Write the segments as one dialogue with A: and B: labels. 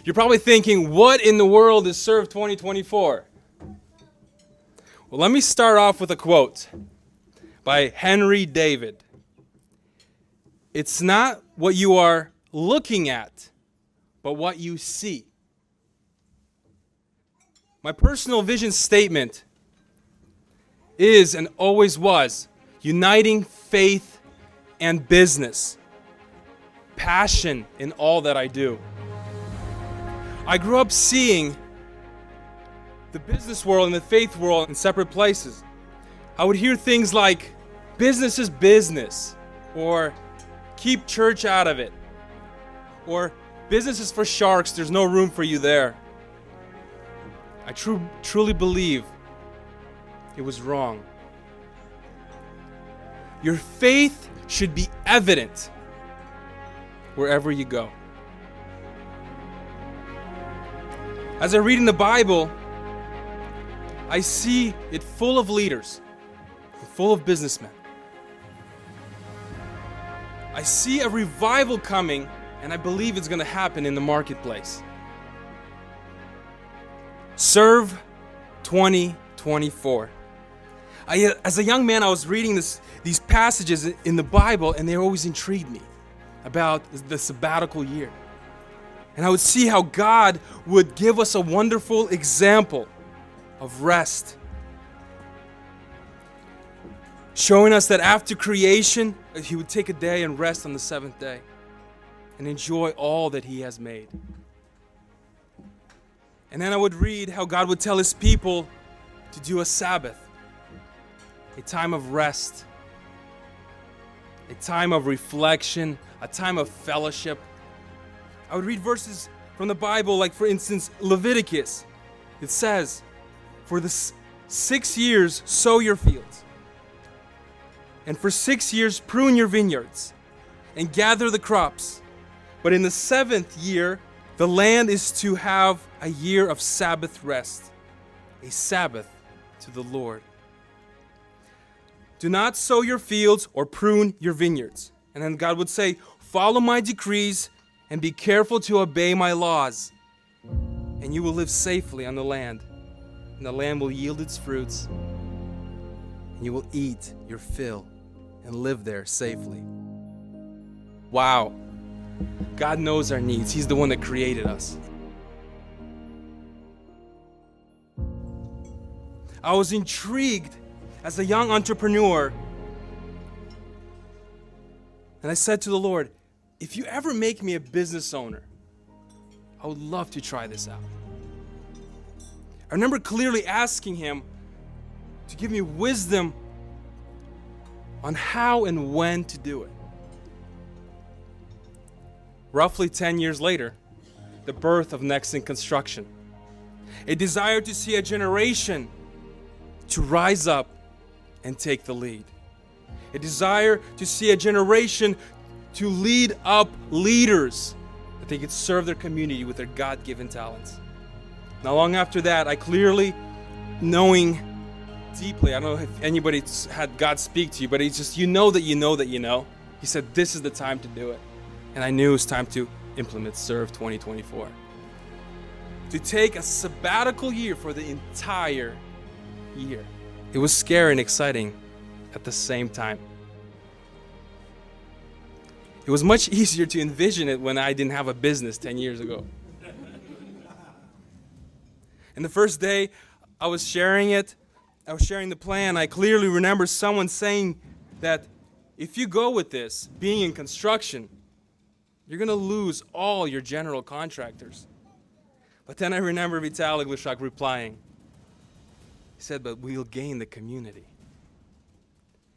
A: You're probably thinking, what in the world is Serve 2024? Well, let me start off with a quote by Henry David. It's not what you are looking at, but what you see. My personal vision statement is and always was uniting faith and business, passion in all that I do. I grew up seeing the business world and the faith world in separate places. I would hear things like, business is business, or keep church out of it, or business is for sharks, there's no room for you there. I truly believe it was wrong. Your faith should be evident wherever you go. As I read in the Bible, I see it full of leaders, full of businessmen. I see a revival coming, and I believe it's going to happen in the marketplace. Serve 2024. As a young man, I was reading these passages in the Bible, and they always intrigued me about the sabbatical year. And I would see how God would give us a wonderful example of rest, showing us that after creation, He would take a day and rest on the seventh day and enjoy all that He has made. And then I would read how God would tell His people to do a Sabbath, a time of rest, a time of reflection, a time of fellowship. I would read verses from the Bible, like for instance, Leviticus. It says, for the 6 years sow your fields, and for 6 years prune your vineyards, and gather the crops. But in the 7th year, the land is to have a year of Sabbath rest, a Sabbath to the Lord. Do not sow your fields or prune your vineyards. And then God would say, follow my decrees and be careful to obey my laws, and you will live safely on the land, and the land will yield its fruits, and you will eat your fill and live there safely. Wow. God knows our needs. He's the one that created us. I was intrigued as a young entrepreneur, and I said to the Lord, if you ever make me a business owner, I would love to try this out. I remember clearly asking Him to give me wisdom on how and when to do it. Roughly 10 years later, the birth of Nexen Construction. A desire to see a generation to rise up and take the lead. A desire to see a generation to lead up leaders that they could serve their community with their God-given talents. Not long after that, I clearly, knowing deeply, I don't know if anybody's had God speak to you, but He's just, you know that you know that you know. He said, this is the time to do it. And I knew it was time to implement Serve 2024. To take a sabbatical year for the entire year. It was scary and exciting at the same time. It was much easier to envision it when I didn't have a business 10 years ago. And the first day I was sharing the plan, I clearly remember someone saying that if you go with this, being in construction, you're going to lose all your general contractors. But then I remember Vitaly Glishak replying. He said, but we'll gain the community.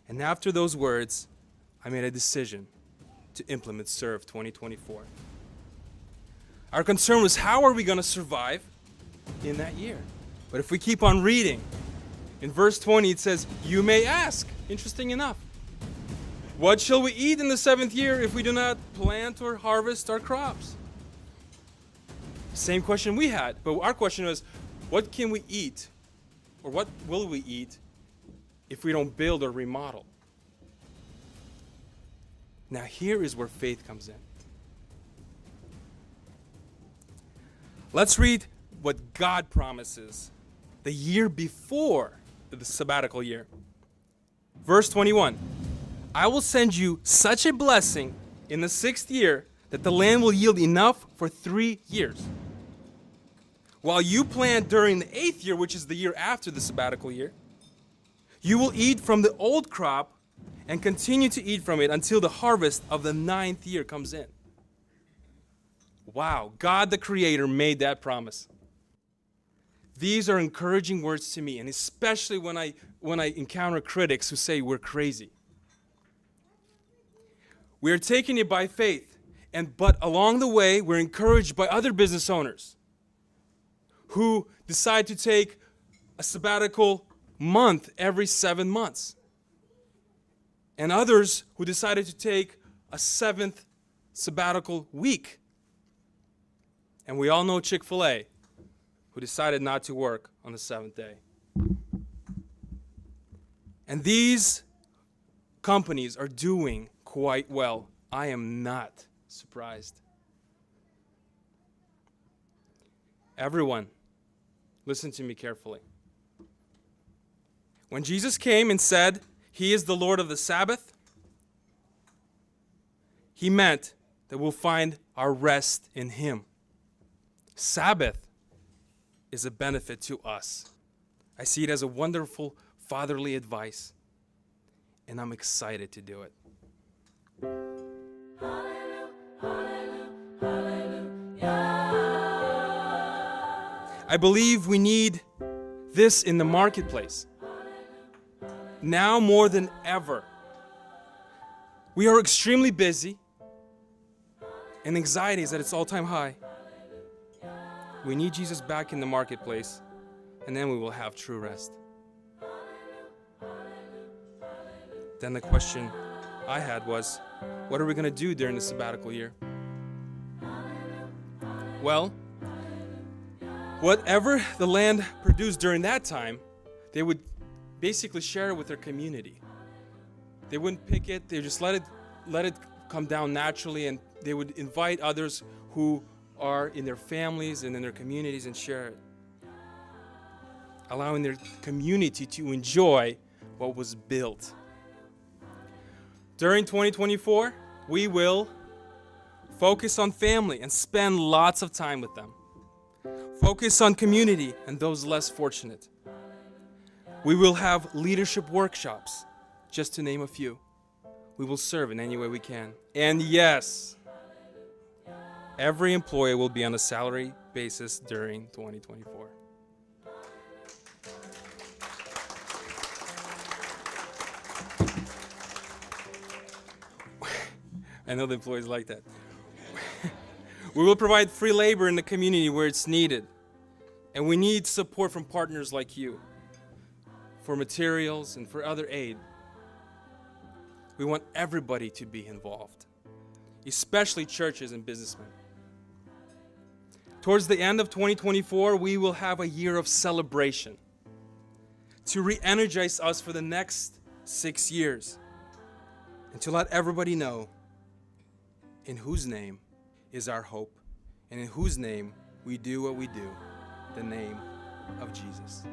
A: And after those words, I made a decision to implement Serve 2024. Our concern was, how are we going to survive in that year? But if we keep on reading, in verse 20 it says, you may ask, interesting enough, what shall we eat in the 7th year if we do not plant or harvest our crops? Same question we had, but our question was, what can we eat, or what will we eat if we don't build or remodel? Now here is where faith comes in. Let's read what God promises the year before the sabbatical year. Verse 21. I will send you such a blessing in the 6th year that the land will yield enough for 3 years. While you plant during the 8th year, which is the year after the sabbatical year, you will eat from the old crop and continue to eat from it until the harvest of the 9th year comes in. Wow, God the Creator made that promise. These are encouraging words to me, and especially when I encounter critics who say we're crazy. We are taking it by faith, but along the way, we're encouraged by other business owners who decide to take a sabbatical month every 7 months, and others who decided to take a 7th sabbatical week. And we all know Chick-fil-A, who decided not to work on the 7th day. And these companies are doing quite well. I am not surprised. Everyone, listen to me carefully. When Jesus came and said, He is the Lord of the Sabbath, He meant that we'll find our rest in Him. Sabbath is a benefit to us. I see it as a wonderful fatherly advice, and I'm excited to do it. I believe we need this in the marketplace. Now more than ever. We are extremely busy, and anxiety is at its all-time high. We need Jesus back in the marketplace, and then we will have true rest. Then the question I had was, what are we going to do during the sabbatical year? Well, whatever the land produced during that time, they would basically share it with their community. They wouldn't pick it, they just let it come down naturally, and they would invite others who are in their families and in their communities and share it, allowing their community to enjoy what was built. During 2024, we will focus on family and spend lots of time with them. Focus on community and those less fortunate. We will have leadership workshops, just to name a few. We will serve in any way we can. And yes, every employee will be on a salary basis during 2024. I know the employees like that. We will provide free labor in the community where it's needed. And we need support from partners like you for materials and for other aid. We want everybody to be involved, especially churches and businessmen. Towards the end of 2024, we will have a year of celebration to re-energize us for the next 6 years and to let everybody know in whose name is our hope and in whose name we do what we do, the name of Jesus.